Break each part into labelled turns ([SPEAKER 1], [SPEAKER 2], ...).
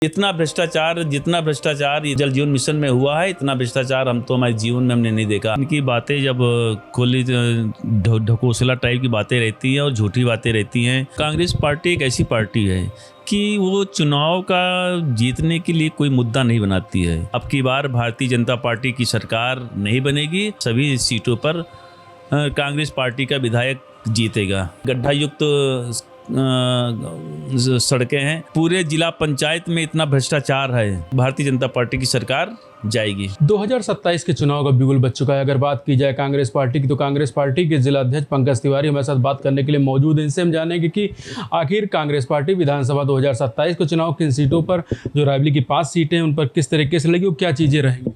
[SPEAKER 1] जितना भ्रष्टाचार ये जल जीवन मिशन में हुआ है, इतना भ्रष्टाचार हम तो हमारे जीवन में हमने नहीं देखा। इनकी बातें जब खुली ढकोसला टाइप की बातें रहती हैं और झूठी बातें रहती हैं। कांग्रेस पार्टी एक ऐसी पार्टी है कि वो चुनाव का जीतने के लिए कोई मुद्दा नहीं बनाती है। अब की बार भारतीय जनता पार्टी की सरकार नहीं बनेगी, सभी सीटों पर कांग्रेस पार्टी का विधायक जीतेगा। गड्ढा युक्त सड़कें हैं, पूरे जिला पंचायत में इतना भ्रष्टाचार है, भारतीय जनता पार्टी की सरकार जाएगी।
[SPEAKER 2] 2027 के चुनाव का बिगुल बज चुका है। अगर बात की जाए कांग्रेस पार्टी की, तो कांग्रेस पार्टी के जिला अध्यक्ष पंकज तिवारी हमारे साथ बात करने के लिए मौजूद हैं। इनसे हम जानेंगे कि आखिर कांग्रेस पार्टी विधानसभा 2027 के चुनाव किन सीटों पर, जो रायबरेली की 5 सीटें हैं, उन पर किस तरीके से लगी और क्या चीज़ें रहेंगी।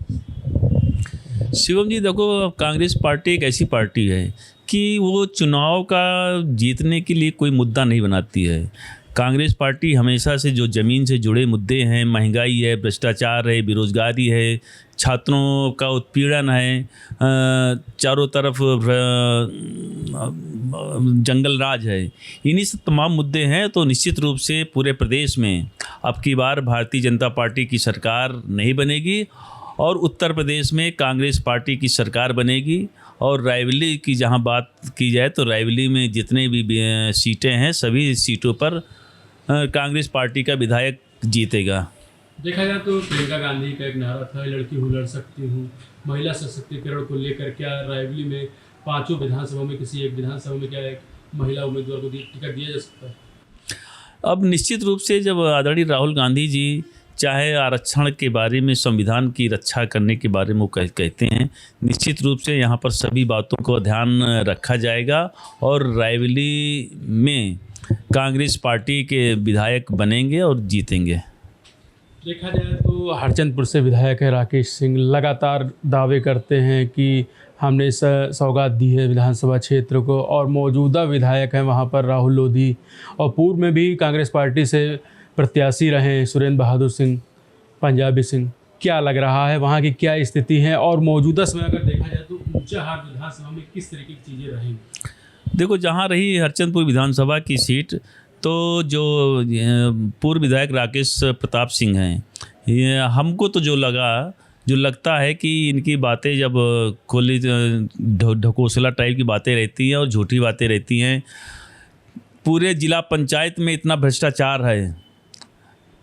[SPEAKER 1] शिवम जी, देखो, कांग्रेस पार्टी एक ऐसी पार्टी है कि वो चुनाव का जीतने के लिए कोई मुद्दा नहीं बनाती है। कांग्रेस पार्टी हमेशा से जो ज़मीन से जुड़े मुद्दे हैं, महंगाई है, भ्रष्टाचार है, बेरोजगारी है, छात्रों का उत्पीड़न है, चारों तरफ जंगल राज है, इन्हीं से तमाम मुद्दे हैं। तो निश्चित रूप से पूरे प्रदेश में अब की बार भारतीय जनता पार्टी की सरकार नहीं बनेगी और उत्तर प्रदेश में कांग्रेस पार्टी की सरकार बनेगी। और रायबरेली की जहां बात की जाए तो रायबरेली में जितने भी सीटें हैं, सभी सीटों पर कांग्रेस पार्टी का विधायक जीतेगा।
[SPEAKER 2] देखा जाए तो प्रियंका गांधी का एक नारा था, लड़की हूँ लड़ सकती हूँ। महिला सशक्तिकरण को लेकर क्या रायबरेली में 5 विधानसभा में किसी एक विधानसभा में क्या एक महिला उम्मीदवार को टिकट दिया जा सकता है?
[SPEAKER 1] अब निश्चित रूप से जब आदरणीय राहुल गांधी जी चाहे आरक्षण के बारे में, संविधान की रक्षा करने के बारे में वो कहते हैं, निश्चित रूप से यहाँ पर सभी बातों को ध्यान रखा जाएगा और रायबरेली में कांग्रेस पार्टी के विधायक बनेंगे और जीतेंगे।
[SPEAKER 2] देखा जाए तो हरचंदपुर से विधायक है राकेश सिंह, लगातार दावे करते हैं कि हमने सौगात दी है विधानसभा क्षेत्र को, और मौजूदा विधायक हैं वहाँ पर राहुल लोधी, और पूर्व में भी कांग्रेस पार्टी से प्रत्याशी रहे सुरेंद्र बहादुर सिंह, पंजाबी सिंह। क्या लग रहा है वहाँ की क्या स्थिति है, और मौजूदा समय अगर देखा जाए तो ऊंचाहार विधानसभा में किस तरीके की चीज़ें रहेंगी?
[SPEAKER 1] देखो, जहाँ रही हरचंदपुर विधानसभा की सीट, तो जो पूर्व विधायक राकेश प्रताप सिंह हैं, ये हमको तो जो लगता है कि इनकी बातें जब खुली ढकोसला टाइप की बातें रहती हैं और झूठी बातें रहती हैं। पूरे जिला पंचायत में इतना भ्रष्टाचार है,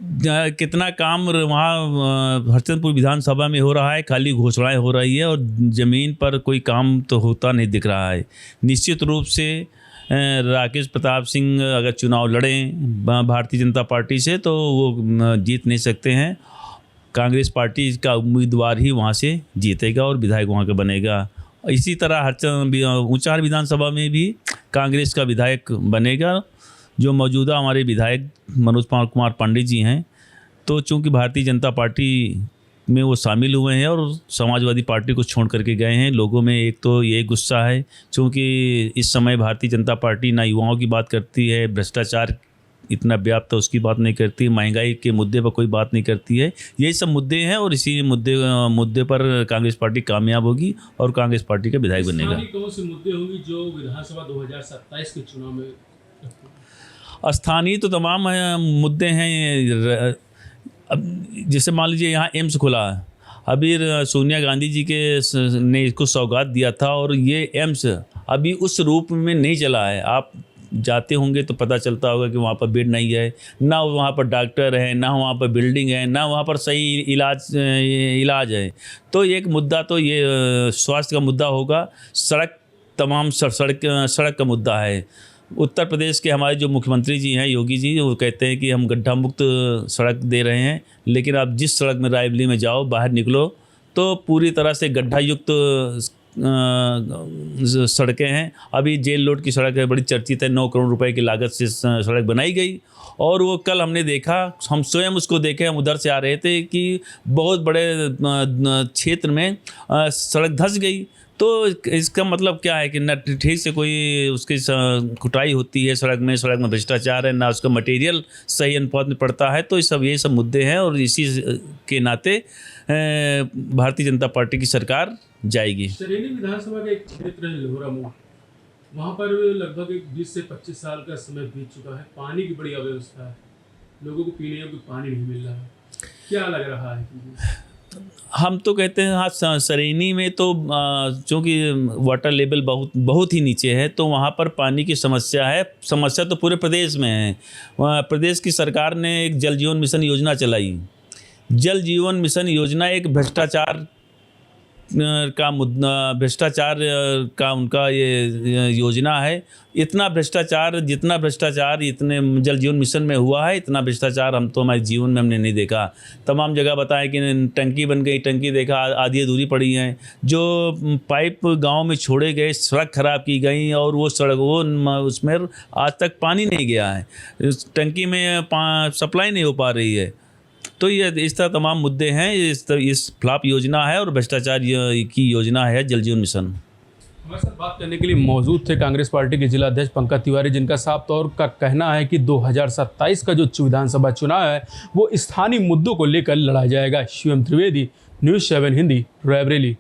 [SPEAKER 1] कितना काम वहाँ हरचंदपुर विधानसभा में हो रहा है, खाली घोषणाएं हो रही है और ज़मीन पर कोई काम तो होता नहीं दिख रहा है। निश्चित रूप से राकेश प्रताप सिंह अगर चुनाव लड़ें भारतीय जनता पार्टी से तो वो जीत नहीं सकते हैं। कांग्रेस पार्टी का उम्मीदवार ही वहाँ से जीतेगा और विधायक वहाँ का बनेगा। इसी तरह ऊंचाहार विधानसभा में भी कांग्रेस का विधायक बनेगा, जो मौजूदा हमारे विधायक मनोज कुमार पांडे जी हैं। तो चूंकि भारतीय जनता पार्टी में वो शामिल हुए हैं और समाजवादी पार्टी को छोड़ करके गए हैं, लोगों में एक तो ये गुस्सा है, चूंकि इस समय भारतीय जनता पार्टी ना युवाओं की बात करती है, भ्रष्टाचार इतना व्याप्त है उसकी बात नहीं करती, महंगाई के मुद्दे पर कोई बात नहीं करती है। यही सब मुद्दे हैं और इसी मुद्दे पर कांग्रेस पार्टी कामयाब होगी और कांग्रेस पार्टी का विधायक बनेगा।
[SPEAKER 2] कौन से मुद्दे होंगे जो विधानसभा 2027 के चुनाव में?
[SPEAKER 1] स्थानीय तो तमाम मुद्दे हैं। अब जैसे मान लीजिए यहाँ एम्स खुला है, अभी सोनिया गांधी जी ने इसको सौगात दिया था और ये एम्स अभी उस रूप में नहीं चला है। आप जाते होंगे तो पता चलता होगा कि वहाँ पर बेड नहीं है, ना वहाँ पर डॉक्टर है, ना वहाँ पर बिल्डिंग है, ना वहाँ पर सही इलाज है। तो एक मुद्दा तो ये स्वास्थ्य का मुद्दा होगा। तमाम सड़क का मुद्दा है। उत्तर प्रदेश के हमारे जो मुख्यमंत्री जी हैं, योगी जी, वो कहते हैं कि हम गड्ढा मुक्त सड़क दे रहे हैं, लेकिन आप जिस सड़क में रायबरेली में जाओ, बाहर निकलो तो पूरी तरह से गड्ढा युक्त सड़कें हैं। अभी जेल रोड की सड़क है, बड़ी चर्चित है, 9 करोड़ रुपए की लागत से सड़क बनाई गई, और वो कल हमने देखा, हम स्वयं उसको देखे, हम उधर से आ रहे थे कि बहुत बड़े क्षेत्र में सड़क धंस गई। तो इसका मतलब क्या है कि न ठीक से कोई उसकी कुटाई होती है सड़क में भ्रष्टाचार है, ना उसका मटेरियल सही अनुपात में पड़ता है। तो ये सब मुद्दे हैं और इसी के नाते भारतीय जनता पार्टी की सरकार जाएगी।
[SPEAKER 2] सरेली विधानसभा का एक क्षेत्र है लोहरा मोड़, वहाँ पर लगभग 20 से 25 साल का समय बीत चुका है, पानी की बड़ी अव्यवस्था है। लोगों को पीने योग्य पानी नहीं मिल रहा है, क्या लग रहा है?
[SPEAKER 1] हम तो कहते हैं हाँ, सरेनी में तो चूँकि वाटर लेवल बहुत ही नीचे है, तो वहाँ पर पानी की समस्या है। समस्या तो पूरे प्रदेश में है। प्रदेश की सरकार ने एक जल जीवन मिशन योजना चलाई। जल जीवन मिशन योजना एक भ्रष्टाचार का मुद्दा, भ्रष्टाचार का उनका ये योजना है। इतना भ्रष्टाचार, जितना भ्रष्टाचार इतने जल जीवन मिशन में हुआ है, इतना भ्रष्टाचार हम तो हमारे जीवन में हमने नहीं देखा। तमाम जगह बताया कि टंकी बन गई, टंकी देखा आधी अधूरी पड़ी हैं। जो पाइप गांव में छोड़े गए, सड़क खराब की गई और वो सड़क उसमें आज तक पानी नहीं गया है। टंकी में सप्लाई नहीं हो पा रही है। तो ये इस तरह तमाम मुद्दे हैं। इस फ्लॉप योजना है और भ्रष्टाचार की योजना है जल जीवन मिशन।
[SPEAKER 2] हमारे साथ बात करने के लिए मौजूद थे कांग्रेस पार्टी के जिला अध्यक्ष पंकज तिवारी, जिनका साफ तौर का कहना है कि 2027 का जो विधानसभा चुनाव है वो स्थानीय मुद्दों को लेकर लड़ा जाएगा। शिवम त्रिवेदी, न्यूज़ 7 हिंदी, रायबरेली।